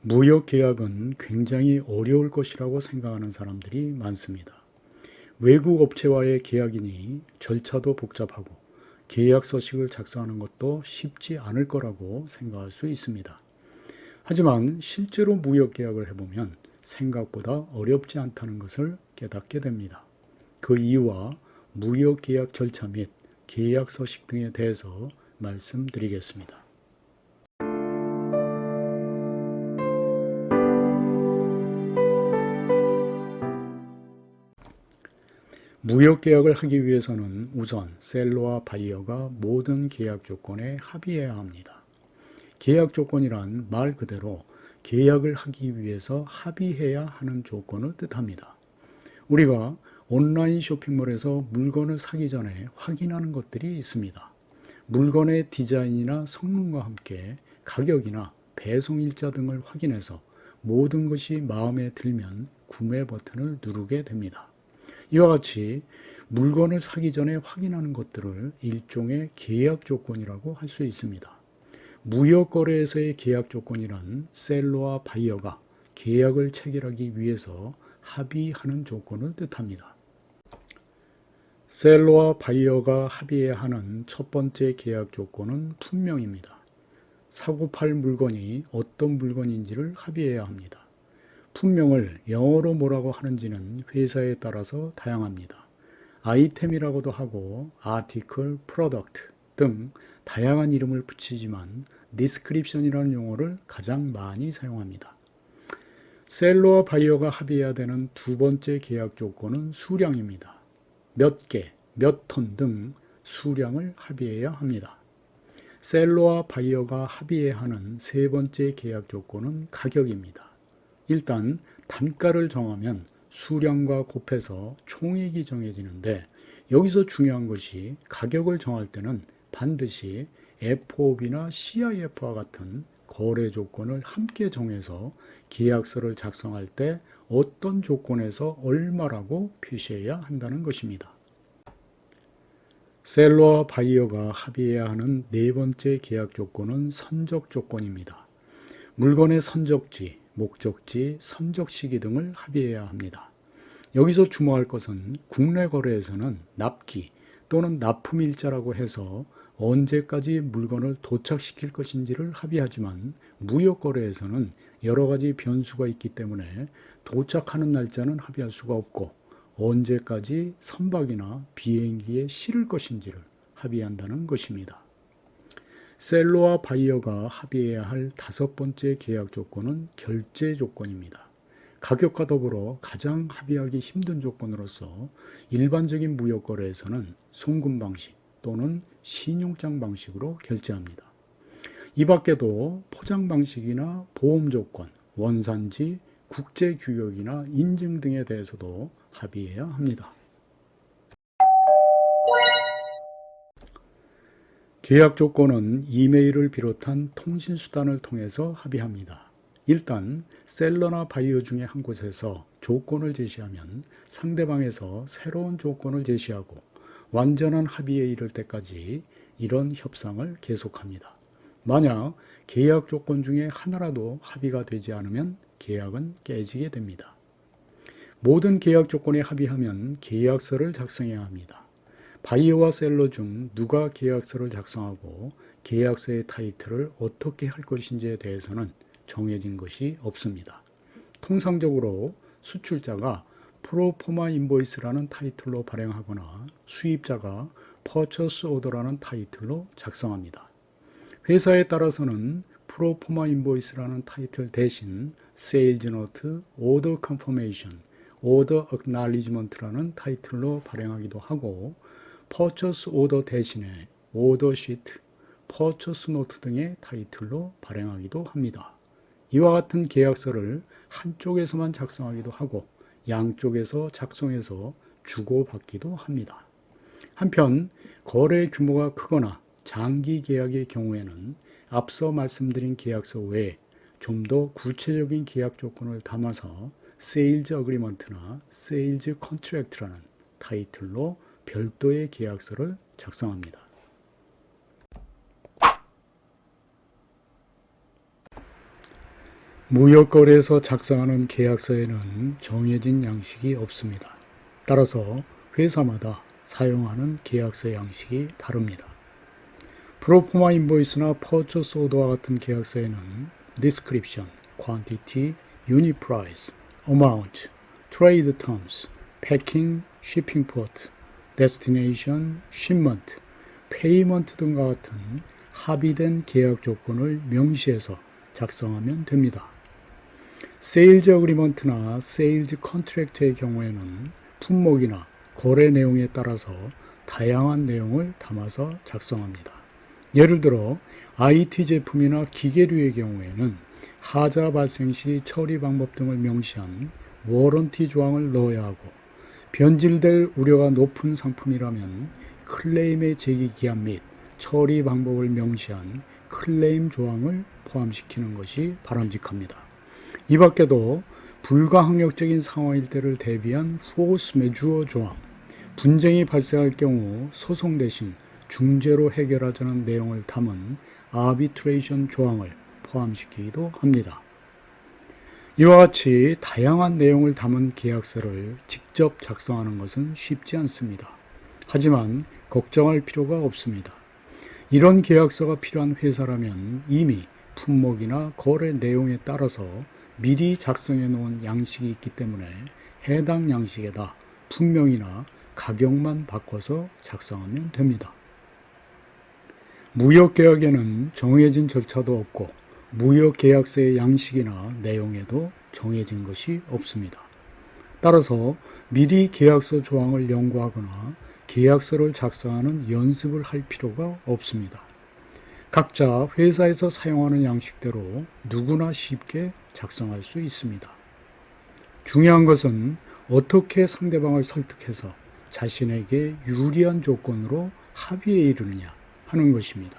무역계약은 굉장히 어려울 것이라고 생각하는 사람들이 많습니다. 외국 업체와의 계약이니 절차도 복잡하고 계약 서식을 작성하는 것도 쉽지 않을 거라고 생각할 수 있습니다. 하지만 실제로 무역계약을 해보면 생각보다 어렵지 않다는 것을 깨닫게 됩니다. 그 이유와 무역계약 절차 및 계약 서식 등에 대해서 말씀드리겠습니다. 무역계약을 하기 위해서는 우선 셀러와 바이어가 모든 계약 조건에 합의해야 합니다. 계약 조건이란 말 그대로 계약을 하기 위해서 합의해야 하는 조건을 뜻합니다. 우리가 온라인 쇼핑몰에서 물건을 사기 전에 확인하는 것들이 있습니다. 물건의 디자인이나 성능과 함께 가격이나 배송 일자 등을 확인해서 모든 것이 마음에 들면 구매 버튼을 누르게 됩니다. 이와 같이 물건을 사기 전에 확인하는 것들을 일종의 계약 조건이라고 할 수 있습니다. 무역 거래에서의 계약 조건이란 셀러와 바이어가 계약을 체결하기 위해서 합의하는 조건을 뜻합니다. 셀러와 바이어가 합의해야 하는 첫 번째 계약 조건은 품명입니다. 사고 팔 물건이 어떤 물건인지를 합의해야 합니다. 품명을 영어로 뭐라고 하는지는 회사에 따라서 다양합니다. 아이템이라고도 하고 아티클, 프로덕트 등 다양한 이름을 붙이지만 디스크립션이라는 용어를 가장 많이 사용합니다. 셀러와 바이어가 합의해야 되는 두 번째 계약 조건은 수량입니다. 몇 개, 몇 톤 등 수량을 합의해야 합니다. 셀러와 바이어가 합의해야 하는 세 번째 계약 조건은 가격입니다. 일단 단가를 정하면 수량과 곱해서 총액이 정해지는데 여기서 중요한 것이 가격을 정할 때는 반드시 FOB나 CIF와 같은 거래 조건을 함께 정해서 계약서를 작성할 때 어떤 조건에서 얼마라고 표시해야 한다는 것입니다. 셀러와 바이어가 합의해야 하는 네 번째 계약 조건은 선적 조건입니다. 물건의 선적지, 목적지, 선적 시기 등을 합의해야 합니다. 여기서 주목할 것은 국내 거래에서는 납기 또는 납품일자라고 해서 언제까지 물건을 도착시킬 것인지를 합의하지만 무역 거래에서는 여러 가지 변수가 있기 때문에 도착하는 날짜는 합의할 수가 없고 언제까지 선박이나 비행기에 실을 것인지를 합의한다는 것입니다. 셀러와 바이어가 합의해야 할 다섯 번째 계약 조건은 결제 조건입니다. 가격과 더불어 가장 합의하기 힘든 조건으로서 일반적인 무역 거래에서는 송금 방식 또는 신용장 방식으로 결제합니다. 이 밖에도 포장 방식이나 보험 조건, 원산지, 국제 규격이나 인증 등에 대해서도 합의해야 합니다. 계약 조건은 이메일을 비롯한 통신 수단을 통해서 합의합니다. 일단 셀러나 바이어 중에 한 곳에서 조건을 제시하면 상대방에서 새로운 조건을 제시하고 완전한 합의에 이를 때까지 이런 협상을 계속합니다. 만약 계약 조건 중에 하나라도 합의가 되지 않으면 계약은 깨지게 됩니다. 모든 계약 조건에 합의하면 계약서를 작성해야 합니다. 바이어와 셀러 중 누가 계약서를 작성하고 계약서의 타이틀을 어떻게 할 것인지에 대해서는 정해진 것이 없습니다. 통상적으로 수출자가 프로포마 인보이스라는 타이틀로 발행하거나 수입자가 퍼처스 오더라는 타이틀로 작성합니다. 회사에 따라서는 프로포마 인보이스라는 타이틀 대신 세일즈 노트, 오더 컨퍼메이션, 오더 액날리지먼트라는 타이틀로 발행하기도 하고 퍼처스 오더 대신에 오더 시트, 퍼처스 노트 등의 타이틀로 발행하기도 합니다. 이와 같은 계약서를 한쪽에서만 작성하기도 하고 양쪽에서 작성해서 주고받기도 합니다. 한편 거래 규모가 크거나 장기 계약의 경우에는 앞서 말씀드린 계약서 외에 좀 더 구체적인 계약 조건을 담아서 세일즈 어그리먼트나 세일즈 컨트랙트라는 타이틀로 별도의 계약서를 작성합니다. 무역거래에서 작성하는 계약서에는 정해진 양식이 없습니다. 따라서 회사마다 사용하는 계약서 양식이 다릅니다. 프로포마 인보이스나 퍼처스 오더와 같은 계약서에는 description, quantity, unit price, amount, trade terms, packing, shipping port, destination, shipment, payment 등과 같은 합의된 계약 조건을 명시해서 작성하면 됩니다. 세일즈 어그리먼트나 세일즈 컨트랙트의 경우에는 품목이나 거래 내용에 따라서 다양한 내용을 담아서 작성합니다. 예를 들어 IT 제품이나 기계류의 경우에는 하자 발생 시 처리 방법 등을 명시한 워런티 조항을 넣어야 하고, 변질될 우려가 높은 상품이라면 클레임의 제기 기한 및 처리 방법을 명시한 클레임 조항을 포함시키는 것이 바람직합니다. 이 밖에도 불가항력적인 상황일 때를 대비한 포스 메주어 조항, 분쟁이 발생할 경우 소송 대신 중재로 해결하자는 내용을 담은 아비트레이션 조항을 포함시키기도 합니다. 이와 같이 다양한 내용을 담은 계약서를 직접 작성하는 것은 쉽지 않습니다. 하지만 걱정할 필요가 없습니다. 이런 계약서가 필요한 회사라면 이미 품목이나 거래 내용에 따라서 미리 작성해 놓은 양식이 있기 때문에 해당 양식에다 품명이나 가격만 바꿔서 작성하면 됩니다. 무역계약에는 정해진 절차도 없고 무역계약서의 양식이나 내용에도 정해진 것이 없습니다. 따라서 미리 계약서 조항을 연구하거나 계약서를 작성하는 연습을 할 필요가 없습니다. 각자 회사에서 사용하는 양식대로 누구나 쉽게 작성할 수 있습니다. 중요한 것은 어떻게 상대방을 설득해서 자신에게 유리한 조건으로 합의에 이르느냐 하는 것입니다.